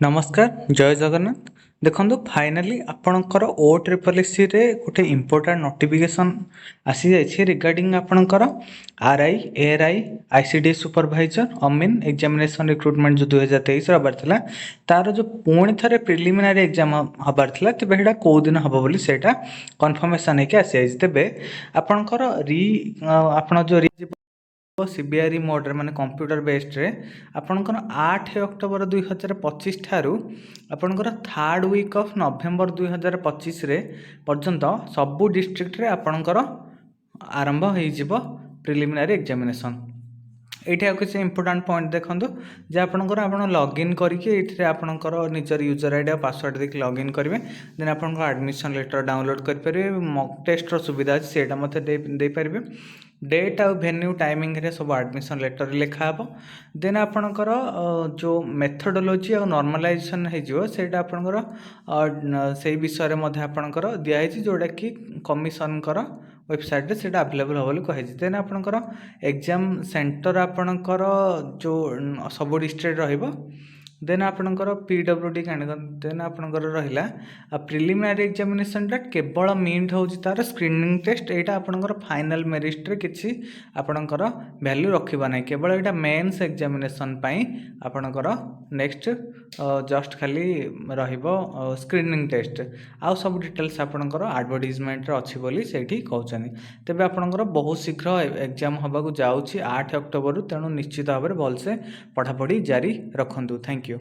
नमस्कार जय जगन्नाथ। देखो फाइनाली आपणकर ओ ट्रिपल एसी रे गोटे इम्पोर्टाट नोटिफिकेशन आसी जाइए रिगार्डिंग आपणकर आरआई एआरआई आईसीडी सुपरवाइजर अमीन एग्जामिनेशन रिक्रुटमेंट जो 2023 हबार था तार जो पुणी थे प्रिलिमिनारी एग्जाम हबार था तेज से कौ दिन हम बोली से कनफर्मेसन होकर आसी जाइए तेज आपणकर आप जो सीबीआई मोड्रे माने कंप्यूटर बेस्ड रे आपणकर 8 अक्टोबर 2025 ठारू आपणकर थर्ड वीक ऑफ नवेम्बर 2025 रे पर्यंत सबू डिस्ट्रिक्ट रे आपणकर आरंभ हो प्रिलिमिनारी एग्जामिनेशन। ये किसी इंपोर्टाट पॉइंट देखो जे आपंकर आप लॉगिन करके आपंकर निजर यूजर आईडी और पासवर्ड देखिए लॉगिन करेंगे देन आपन एडमिशन लेटर डाउनलोड करेंगे मॉक टेस्ट सुविधा अच्छे से मत दे पारे डेट आ वेन्यू टाइमिंग रे सब एडमिशन लेटर लिखा हे देन आपणकर जो मेथडोलोजी और नॉर्मलाइजेशन होटा आपणकर से विषय में आपणकर दिखाई जोटा कि कमिशन वेबसाइट रे सेटा अवेलेबल हो कही देन आपणकर एग्जाम सेंटर आपणकर जो सब डिस्ट्रिक्ट रहिबो देन आपणकर पीडब्ल्यूडी देन आपणकर रहिला प्रिलिमिनारी एग्जामिनेशन केवल मीट होची तार स्क्रीनिंग टेस्ट एटा आपणकर फाइनल मेरिट रे किछि आपणकर वैल्यू रखिबा नै केवल एटा मेंस एग्जामिनेशन पई आपणकर नेक्स्ट जस्ट खाली रहिबो स्क्रीनिंग टेस्ट आउ सब डिटेल्स आपणकर एडवर्टाइजमेंट रे अछि बोली सेठी कहउछनी तेबे आपणकर बहुत शीघ्र एग्जाम हबाकू जाउछि 8 अक्टोबर तेणु निश्चित भाव में भलसे पढ़ापढ़ी जारी रखंतु। Thank you.